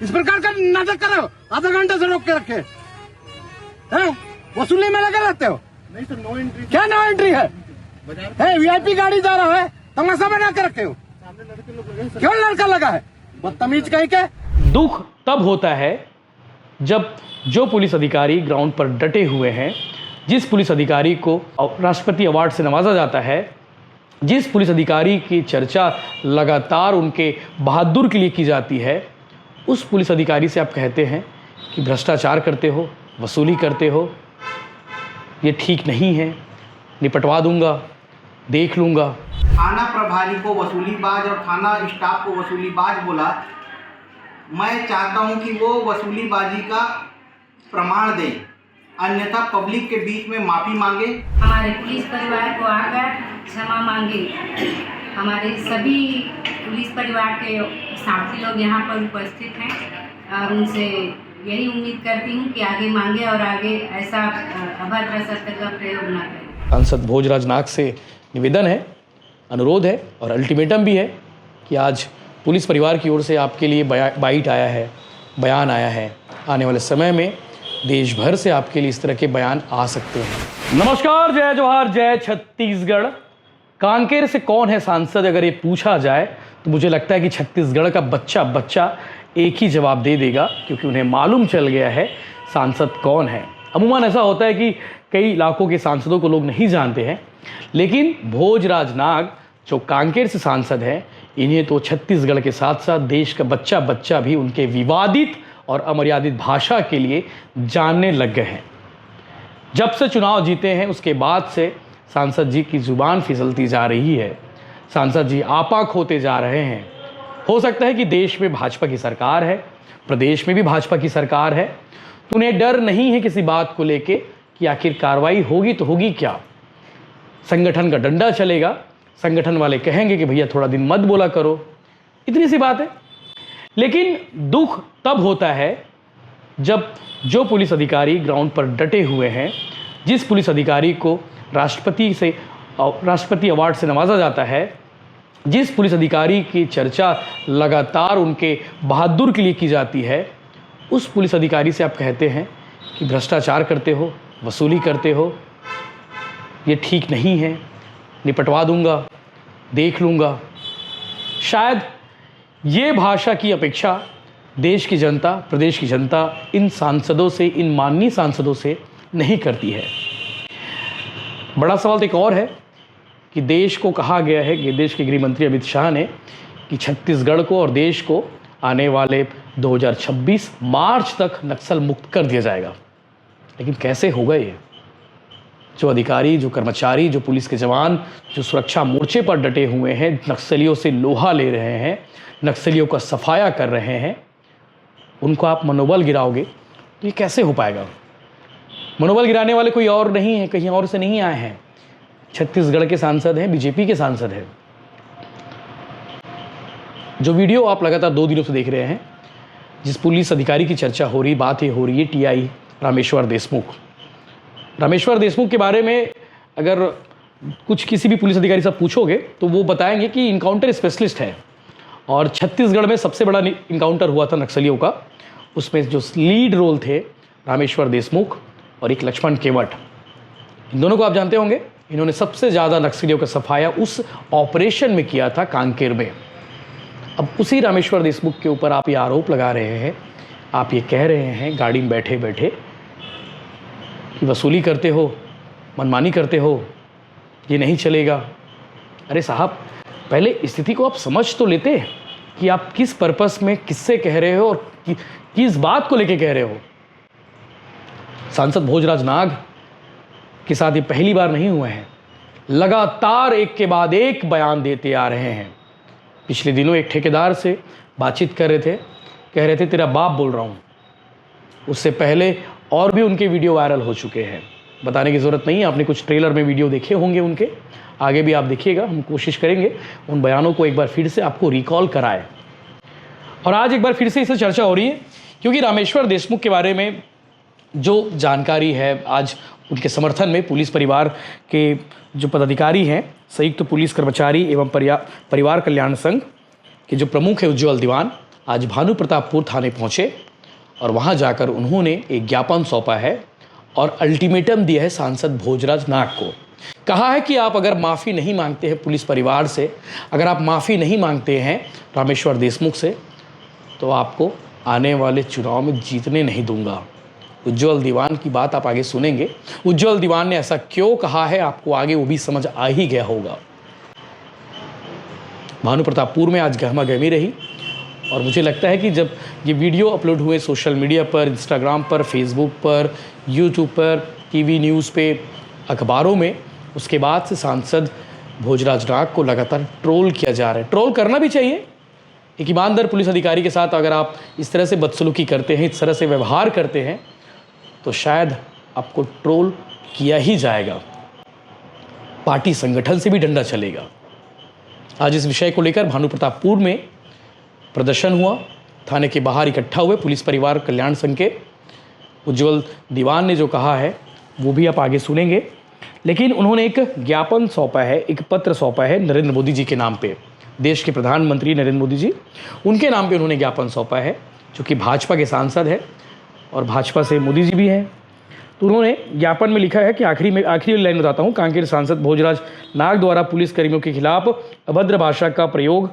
इस प्रकार का नाटक कर रहे हो, आधा घंटे से रोक के रखे हैं, वसूली में लगे रहते हो। नहीं सर, नो एंट्री। क्या नो एंट्री है? वीआईपी गाड़ी जा रहा है, तमाशा बना के रखे हो। सामने लड़के लोग लगे हैं सर। क्यों लड़का लगा है? बदतमीज कहीं के। दुख तब होता है जब जो पुलिस अधिकारी ग्राउंड पर डटे हुए हैं, जिस पुलिस अधिकारी को राष्ट्रपति अवार्ड से नवाजा जाता है, जिस पुलिस अधिकारी की चर्चा लगातार उनके बहादुर के लिए की जाती है, उस पुलिस अधिकारी से आप कहते हैं कि भ्रष्टाचार करते हो, वसूली करते हो, ये ठीक नहीं है, निपटवा दूंगा, देख लूँगा। थाना प्रभारी को वसूलीबाज और थाना स्टाफ को वसूलीबाज बोला। मैं चाहता हूं कि वो वसूलीबाजी का प्रमाण दें, अन्यथा पब्लिक के बीच में माफ़ी मांगे। हमारे पुलिस परिवार को आकर क्षमा मांगे। हमारे सभी पुलिस परिवार के साथी लोग यहाँ पर उपस्थित हैं और उनसे यही उम्मीद करती हूँ कि आगे मांगे और आगे ऐसा अभद्र शब्द का प्रयोग न करें। सांसद भोजराज नाग से निवेदन है, अनुरोध है और अल्टीमेटम भी है कि आज पुलिस परिवार की ओर से आपके लिए बाइट आया है, बयान आया है। आने वाले समय में देश भर से आपके लिए इस तरह के बयान आ सकते हैं। नमस्कार, जय जोहार, जय छत्तीसगढ़। कांकेर से कौन है सांसद, अगर ये पूछा जाए तो मुझे लगता है कि छत्तीसगढ़ का बच्चा एक ही जवाब दे देगा, क्योंकि उन्हें मालूम चल गया है सांसद कौन है। अमूमन ऐसा होता है कि कई इलाकों के सांसदों को लोग नहीं जानते हैं, लेकिन भोजराज नाग जो कांकेर से सांसद हैं, इन्हें तो छत्तीसगढ़ के साथ साथ देश का बच्चा भी उनके विवादित और अमर्यादित भाषा के लिए जानने लग गए हैं। जब से चुनाव जीते हैं उसके बाद से सांसद जी की ज़ुबान फिसलती जा रही है, सांसद जी आपा खोते जा रहे हैं। हो सकता है कि देश में भाजपा की सरकार है, प्रदेश में भी भाजपा की सरकार है, तो उन्हें डर नहीं है किसी बात को लेके कि आखिर कार्रवाई होगी तो होगी क्या। संगठन का डंडा चलेगा, संगठन वाले कहेंगे कि भैया थोड़ा दिन मत बोला करो, इतनी सी बात है। लेकिन दुख तब होता है जब जो पुलिस अधिकारी ग्राउंड पर डटे हुए हैं, जिस पुलिस अधिकारी को राष्ट्रपति अवार्ड से नवाजा जाता है, जिस पुलिस अधिकारी की चर्चा लगातार उनके बहादुर के लिए की जाती है, उस पुलिस अधिकारी से आप कहते हैं कि भ्रष्टाचार करते हो, वसूली करते हो, ये ठीक नहीं है, निपटवा दूंगा, देख लूँगा। शायद ये भाषा की अपेक्षा देश की जनता, प्रदेश की जनता इन सांसदों से, इन माननीय सांसदों से नहीं करती है। बड़ा सवाल तो एक और है कि देश को कहा गया है कि देश के गृह मंत्री अमित शाह ने कि छत्तीसगढ़ को और देश को आने वाले 2026 मार्च तक नक्सल मुक्त कर दिया जाएगा। लेकिन कैसे होगा ये? जो अधिकारी, जो कर्मचारी, जो पुलिस के जवान, जो सुरक्षा मोर्चे पर डटे हुए हैं, नक्सलियों से लोहा ले रहे हैं, नक्सलियों का सफाया कर रहे हैं, उनको आप मनोबल गिराओगे तो ये कैसे हो पाएगा? मनोबल गिराने वाले कोई और नहीं है, कहीं और से नहीं आए हैं, छत्तीसगढ़ के सांसद हैं, बीजेपी के सांसद हैं। जो वीडियो आप लगातार 2 दिनों से देख रहे हैं, जिस पुलिस अधिकारी की चर्चा हो रही, बात ये हो रही है टीआई रामेश्वर देशमुख के बारे में अगर कुछ किसी भी पुलिस अधिकारी से पूछोगे तो वो बताएंगे कि इनकाउंटर स्पेशलिस्ट है और छत्तीसगढ़ में सबसे बड़ा इनकाउंटर हुआ था नक्सलियों का, उसमें जो लीड रोल थे रामेश्वर देशमुख और एक लक्ष्मण केवट, इन दोनों को आप जानते होंगे। इन्होंने सबसे ज़्यादा नक्सलियों का सफाया उस ऑपरेशन में किया था कांकेर में। अब उसी रामेश्वर देशमुख के ऊपर आप ये आरोप लगा रहे हैं, आप ये कह रहे हैं गाड़ी में बैठे बैठे कि वसूली करते हो, मनमानी करते हो, ये नहीं चलेगा। अरे साहब, पहले स्थिति को आप समझ तो लेते कि आप किस पर्पस में किससे कह रहे हो और किस बात को लेके कह रहे हो। सांसद भोजराज नाग के साथ ये पहली बार नहीं हुए हैं, लगातार एक के बाद एक बयान देते आ रहे हैं। पिछले दिनों एक ठेकेदार से बातचीत कर रहे थे, कह रहे थे तेरा बाप बोल रहा हूँ। उससे पहले और भी उनके वीडियो वायरल हो चुके हैं, बताने की ज़रूरत नहीं है, आपने कुछ ट्रेलर में वीडियो देखे होंगे उनके, आगे भी आप देखिएगा। हम कोशिश करेंगे उन बयानों को एक बार फिर से आपको रिकॉल कराए। और आज एक बार फिर से इससे चर्चा हो रही है क्योंकि रामेश्वर देशमुख के बारे में जो जानकारी है, आज उनके समर्थन में पुलिस परिवार के जो पदाधिकारी हैं, संयुक्त पुलिस कर्मचारी एवं परिवार कल्याण संघ के जो प्रमुख है उज्ज्वल दीवान, आज भानु प्रतापपुर थाने पहुँचे और वहाँ जाकर उन्होंने एक ज्ञापन सौंपा है और अल्टीमेटम दिया है सांसद भोजराज नाग को। कहा है कि आप अगर माफ़ी नहीं मांगते हैं पुलिस परिवार से, अगर आप माफ़ी नहीं मांगते हैं रामेश्वर देशमुख से, तो आपको आने वाले चुनाव में जीतने नहीं दूंगा। उज्जवल दीवान की बात आप आगे सुनेंगे। उज्जवल दीवान ने ऐसा क्यों कहा है आपको आगे वो भी समझ आ ही गया होगा। भानु प्रतापपुर में आज गहमा गहमी रही और मुझे लगता है कि जब ये वीडियो अपलोड हुए सोशल मीडिया पर, इंस्टाग्राम पर, फेसबुक पर, यूट्यूब पर, टीवी न्यूज़ पे, अखबारों में, उसके बाद से सांसद भोजराज नाग को लगातार ट्रोल किया जा रहा है। ट्रोल करना भी चाहिए। एक ईमानदार पुलिस अधिकारी के साथ अगर आप इस तरह से बदसलूकी करते हैं, इस तरह से व्यवहार करते हैं, तो शायद आपको ट्रोल किया ही जाएगा। पार्टी संगठन से भी डंडा चलेगा। आज इस विषय को लेकर भानु प्रतापपुर में प्रदर्शन हुआ। थाने के बाहर इकट्ठा हुए पुलिस परिवार कल्याण संघ के। उज्जवल दीवान ने जो कहा है वो भी आप आगे सुनेंगे, लेकिन उन्होंने एक ज्ञापन सौंपा है, एक पत्र सौंपा है नरेंद्र मोदी जी के नाम पे। देश के प्रधानमंत्री नरेंद्र मोदी जी, उनके नाम पे उन्होंने ज्ञापन सौंपा है, जो कि भाजपा के सांसद है और भाजपा से मोदी जी भी हैं। तो उन्होंने ज्ञापन में लिखा है कि आखिरी लाइन बताता हूँ। कांकेर सांसद भोजराज नाग द्वारा पुलिस कर्मियों के खिलाफ अभद्र भाषा का प्रयोग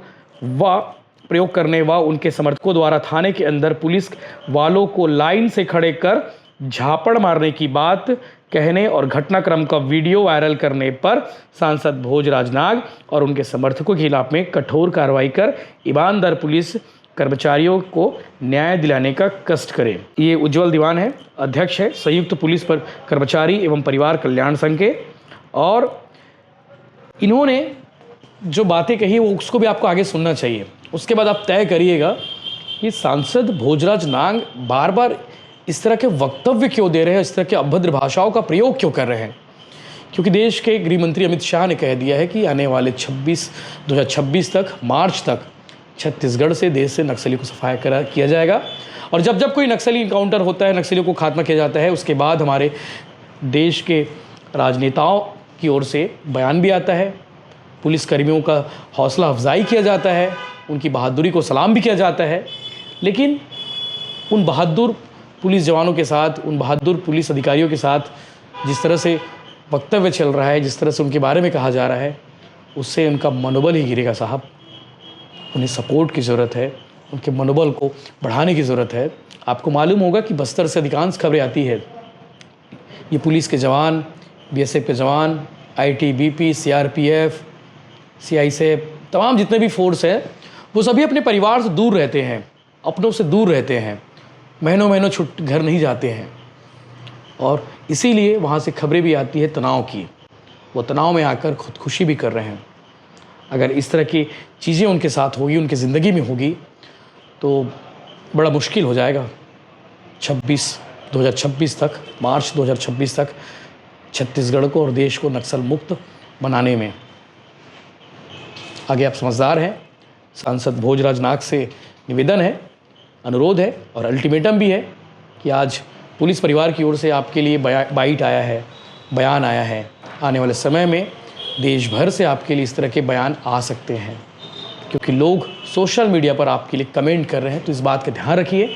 करने व उनके समर्थकों द्वारा थाने के अंदर पुलिस वालों को लाइन से खड़े कर झापड़ मारने की बात कहने और घटनाक्रम का वीडियो वायरल करने पर सांसद भोजराज नाग और उनके समर्थकों के खिलाफ में कठोर कार्रवाई कर ईमानदार पुलिस कर्मचारियों को न्याय दिलाने का कष्ट करें। ये उज्जवल दीवान है, अध्यक्ष है संयुक्त पुलिस पर कर्मचारी एवं परिवार कल्याण संघ के। और इन्होंने जो बातें कही वो उसको भी आपको आगे सुनना चाहिए। उसके बाद आप तय करिएगा कि सांसद भोजराज नाग बार बार इस तरह के वक्तव्य क्यों दे रहे हैं, इस तरह के अभद्र भाषाओं का प्रयोग क्यों कर रहे हैं। क्योंकि देश के गृह मंत्री अमित शाह ने कह दिया है कि आने वाले 2026 तक, मार्च तक छत्तीसगढ़ से, देश से नक्सलियों को सफाया किया जाएगा। और जब जब कोई नक्सली इनकाउंटर होता है, नक्सलियों को खात्मा किया जाता है, उसके बाद हमारे देश के राजनेताओं की ओर से बयान भी आता है, पुलिसकर्मियों का हौसला अफजाई किया जाता है, उनकी बहादुरी को सलाम भी किया जाता है। लेकिन उन बहादुर पुलिस जवानों के साथ, उन बहादुर पुलिस अधिकारियों के साथ जिस तरह से वक्तव्य चल रहा है, जिस तरह से उनके बारे में कहा जा रहा है, उससे उनका मनोबल ही गिरेगा साहब। उन्हें सपोर्ट की ज़रूरत है, उनके मनोबल को बढ़ाने की ज़रूरत है। आपको मालूम होगा कि बस्तर से अधिकांश खबरें आती है, ये पुलिस के जवान, बीएसएफ के जवान, आईटीबीपी, सीआरपीएफ, सीआईएसएफ, तमाम जितने भी फोर्स हैं, वो सभी अपने परिवार से दूर रहते हैं, अपनों से दूर रहते हैं, महीनों महीनों घर नहीं जाते हैं। और इसीलिए वहाँ से खबरें भी आती है तनाव की। वो तनाव में आकर खुदकुशी भी कर रहे हैं। अगर इस तरह की चीज़ें उनके साथ होगी, उनकी ज़िंदगी में होगी, तो बड़ा मुश्किल हो जाएगा 2026 तक, मार्च 2026 तक छत्तीसगढ़ को और देश को नक्सल मुक्त बनाने में। आगे आप समझदार हैं। सांसद भोजराज नाग से निवेदन है, अनुरोध है और अल्टीमेटम भी है कि आज पुलिस परिवार की ओर से आपके लिए बाइट आया है, बयान आया है। आने वाले समय में देश भर से आपके लिए इस तरह के बयान आ सकते हैं, क्योंकि लोग सोशल मीडिया पर आपके लिए कमेंट कर रहे हैं। तो इस बात का ध्यान रखिए।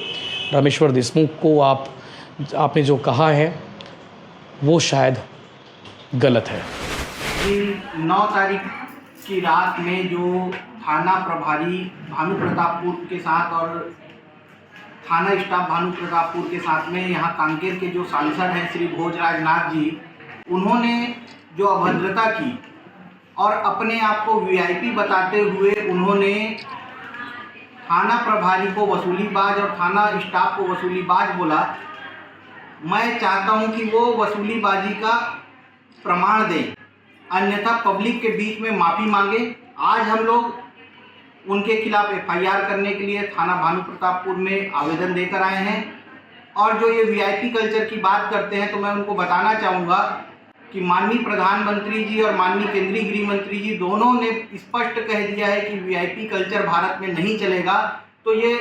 रामेश्वर देशमुख को आपने जो कहा है वो शायद गलत है। 9 तारीख की रात में जो थाना प्रभारी भानु प्रतापपुर के साथ और थाना स्टाफ भानु प्रतापपुर के साथ में यहाँ कांकेर के जो सांसद हैं श्री भोजराज नाग जी, उन्होंने जो अभद्रता की और अपने आप को वीआईपी बताते हुए उन्होंने थाना प्रभारी को वसूलीबाज और थाना स्टाफ को वसूलीबाज बोला। मैं चाहता हूं कि वो वसूलीबाजी का प्रमाण दें, अन्यथा पब्लिक के बीच में माफ़ी मांगे। आज हम लोग उनके खिलाफ एफआईआर करने के लिए थाना भानु प्रतापपुर में आवेदन देकर आए हैं। और जो ये वीआईपी कल्चर की बात करते हैं, तो मैं उनको बताना चाहूँगा कि माननीय प्रधानमंत्री जी और माननीय केंद्रीय गृह मंत्री जी दोनों ने स्पष्ट कह दिया है कि वीआईपी कल्चर भारत में नहीं चलेगा। तो ये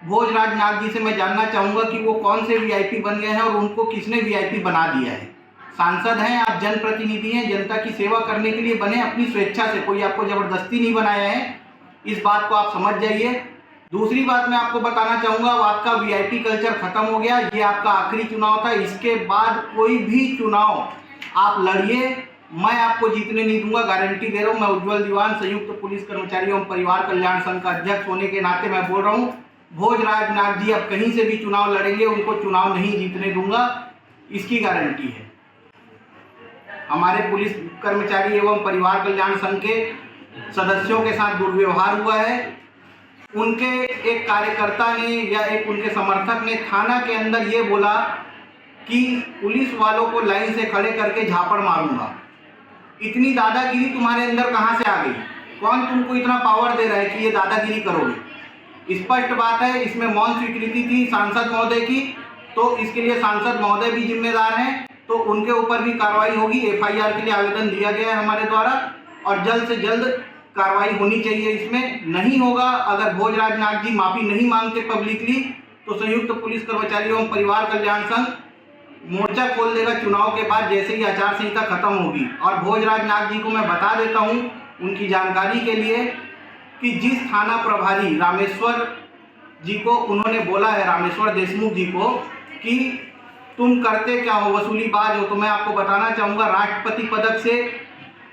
भोजराज नाग जी से मैं जानना चाहूँगा कि वो कौन से वीआईपी बन गए हैं और उनको किसने वीआईपी बना दिया है। सांसद हैं आप, जनप्रतिनिधि हैं, जनता की सेवा करने के लिए बने अपनी स्वेच्छा से, कोई आपको ज़बरदस्ती नहीं बनाया है। इस बात को आप समझ जाइए। दूसरी बात मैं आपको बताना चाहूँगा, आपका वीआईपी कल्चर खत्म हो गया। ये आपका आखिरी चुनाव था, इसके बाद कोई भी चुनाव आप लड़िए, मैं आपको जीतने नहीं दूंगा, गारंटी दे रहा हूँ। मैं उज्जवल दीवान, संयुक्त पुलिस कर्मचारी एवं परिवार कल्याण संघ का अध्यक्ष होने के नाते मैं बोल रहा हूँ, भोजराज नाग जी अब कहीं से भी चुनाव लड़ेंगे, उनको चुनाव नहीं जीतने दूंगा, इसकी गारंटी है। हमारे पुलिस कर्मचारी एवं परिवार कल्याण संघ के सदस्यों के साथ दुर्व्यवहार हुआ है। उनके एक कार्यकर्ता ने या एक उनके समर्थक ने थाना के अंदर ये बोला कि पुलिस वालों को लाइन से खड़े करके झापड़ मारूंगा। इतनी दादागिरी तुम्हारे अंदर कहाँ से आ गई? कौन तुमको इतना पावर दे रहा है कि ये दादागिरी करोगे? स्पष्ट बात है, इसमें मौन स्वीकृति थी सांसद महोदय की, तो इसके लिए सांसद महोदय भी जिम्मेदार हैं, तो उनके ऊपर भी कार्रवाई होगी। एफआईआर के लिए आवेदन दिया गया है हमारे द्वारा और जल्द से जल्द कार्रवाई होनी चाहिए। इसमें नहीं होगा, अगर भोजराज नाग जी माफी नहीं मांगते पब्लिकली, तो संयुक्त पुलिस कर्मचारी एवं परिवार कल्याण संघ मोर्चा खोल देगा चुनाव के बाद, जैसे ही आचार संहिता खत्म होगी। और भोजराज नाग जी को मैं बता देता हूं उनकी जानकारी के लिए कि जिस थाना प्रभारी रामेश्वर जी को उन्होंने बोला है, रामेश्वर देशमुख जी को, कि तुम करते क्या हो, वसूलीबाज हो, तो मैं आपको बताना चाहूँगा राष्ट्रपति पदक से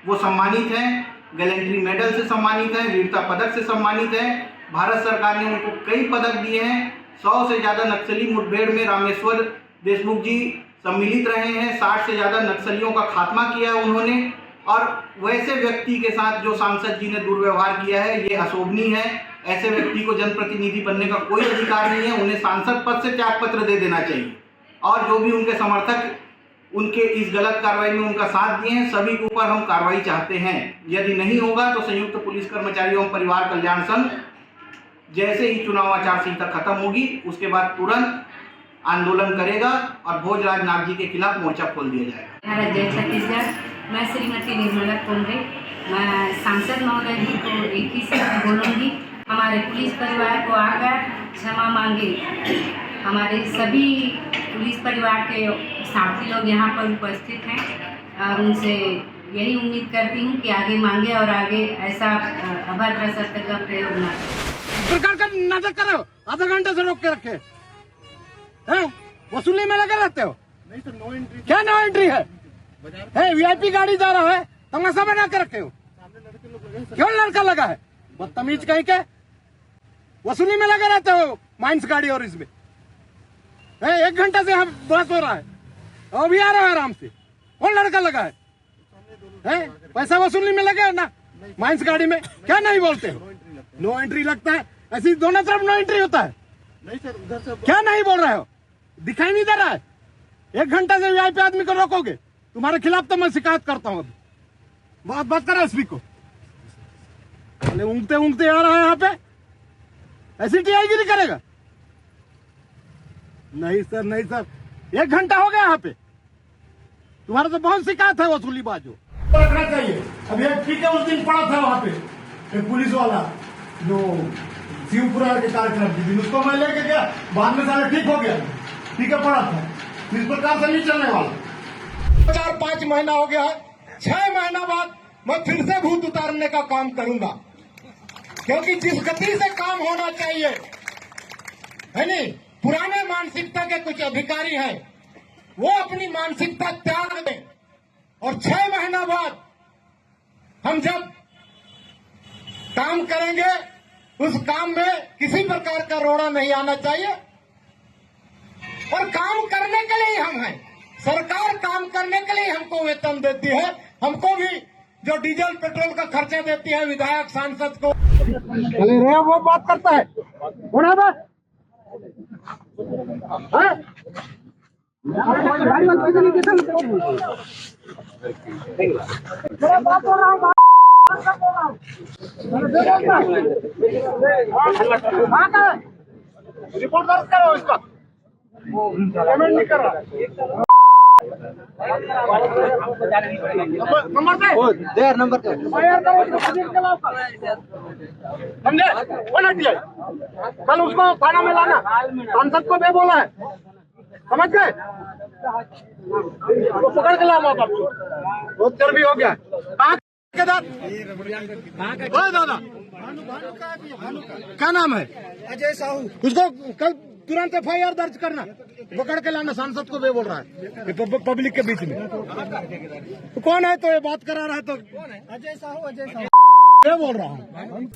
वो सम्मानित हैं, गैलेंट्री मेडल से सम्मानित हैं, वीरता पदक से सम्मानित हैं। भारत सरकार ने उनको कई पदक दिए हैं। 100 से ज़्यादा नक्सली मुठभेड़ में रामेश्वर देशमुख जी सम्मिलित रहे हैं। 60 से ज़्यादा नक्सलियों का खात्मा किया है उन्होंने। और वैसे व्यक्ति के साथ जो सांसद जी ने दुर्व्यवहार किया है, ये अशोभनीय है। ऐसे व्यक्ति को जनप्रतिनिधि बनने का कोई अधिकार नहीं है, उन्हें सांसद पद से त्यागपत्र दे देना चाहिए। और जो भी उनके समर्थक उनके इस गलत कार्रवाई में उनका साथ दिए हैं, सभी के ऊपर हम कार्रवाई चाहते हैं। यदि नहीं होगा तो संयुक्त पुलिस कर्मचारी एवं परिवार कल्याण संघ जैसे ही चुनाव आचार संहिता खत्म होगी उसके बाद तुरंत आंदोलन करेगा और भोजराज नाग जी के खिलाफ मोर्चा खोल दिया जाएगा। भारत जय छत्तीसगढ़। मैं श्रीमती निर्मला कुंभे, मैं सांसद महोदय जी को एक ही शब्द बोलूँगी, हमारे पुलिस परिवार को आकर क्षमा मांगे। हमारे सभी पुलिस परिवार के साथी लोग यहाँ पर उपस्थित हैं और उनसे यही उम्मीद करती हूँ कि आगे मांगे और आगे ऐसा अभद्र शब्द का प्रयोग न करें। सरकार का नाटक कर रहे हो, आधा घंटे से रोक के रखे हैं, वसूली में लगे रहते हो। नहीं सर, नो एंट्री। क्या नो एंट्री है? वीआईपी गाड़ी जा रहा है, तमाशा बना के रखे हो। सामने लड़के लोग लगे हैं सर। क्यों लड़का लगा है? बदतमीज कहीं के, वसूली में लगे रहते हो माइंस गाड़ी और इसमें। 1 घंटे से हम बहस हो रहा है, अभी आ रहा है आराम से। कौन लड़का लगा है? पैसा वसूली में लगे ना माइंस गाड़ी में, क्या नहीं बोलते हो? नो एंट्री लगता है, ऐसी दोनों तरफ नो एंट्री होता है। नहीं सर, उधर से क्या नहीं बोल रहे हो? दिखाई नहीं दे रहा है? 1 घंटे से वीआईपी आदमी को रोकोगे, तुम्हारे खिलाफ तो मैं शिकायत करता हूँ। अभी बहुत बात करा एसपी को, ऊँगते ऊँगते आ रहा है यहाँ पे, ऐसी टीआईगिरी करेगा? नहीं सर, नहीं सर, 1 घंटा हो गया यहाँ पे, तुम्हारा तो बहुत शिकायत है वसूली बाजू रखना चाहिए। अभी एक ठीक है, उस दिन पड़ा था वहाँ पे एक पुलिस वाला जो शिवपुरा के कार्यक्रम के दिन, उसको मैं लेके गया, बाद में सारा ठीक हो गया, ठीक है, पड़ा था। इस प्रकार से नहीं चलने वाला। 4-5 महीना हो गया है, 6 महीना बाद मैं फिर से भूत उतारने का काम करूंगा, क्योंकि जिस गति से काम होना चाहिए है नहीं, पुराने मानसिकता के कुछ अधिकारी हैं, वो अपनी मानसिकता त्याग दें और 6 महीना बाद हम जब काम करेंगे, उस काम में किसी प्रकार का रोड़ा नहीं आना चाहिए। और काम करने के लिए हम हैं, सरकार काम करने के लिए हमको वेतन देती है, हमको भी जो डीजल पेट्रोल का खर्चा देती है विधायक सांसद को। चले रहे वो बात करता है, होना बात रिपोर्ट दर्ज करो, इसका पेमेंट नहीं कर रहा। नंबर दे, नंबर दे, समझे? कौन हटिया? कल उसको थाना में लाना, सांसद को बे बोला है, समझ गए? वो पकड़ के लाना, बहुत चर्बी हो गया। केदार ओए दादा क्या नाम है? अजय साहू। उसको कल तुरंत FIR दर्ज करना, पकड़ के लाना। सांसद को वे बोल रहा है ये पब्लिक के बीच में। तो कौन है? तो ये बात करा रहा है तो अजय साहू, अजय साहू। ये बोल रहा हूँ।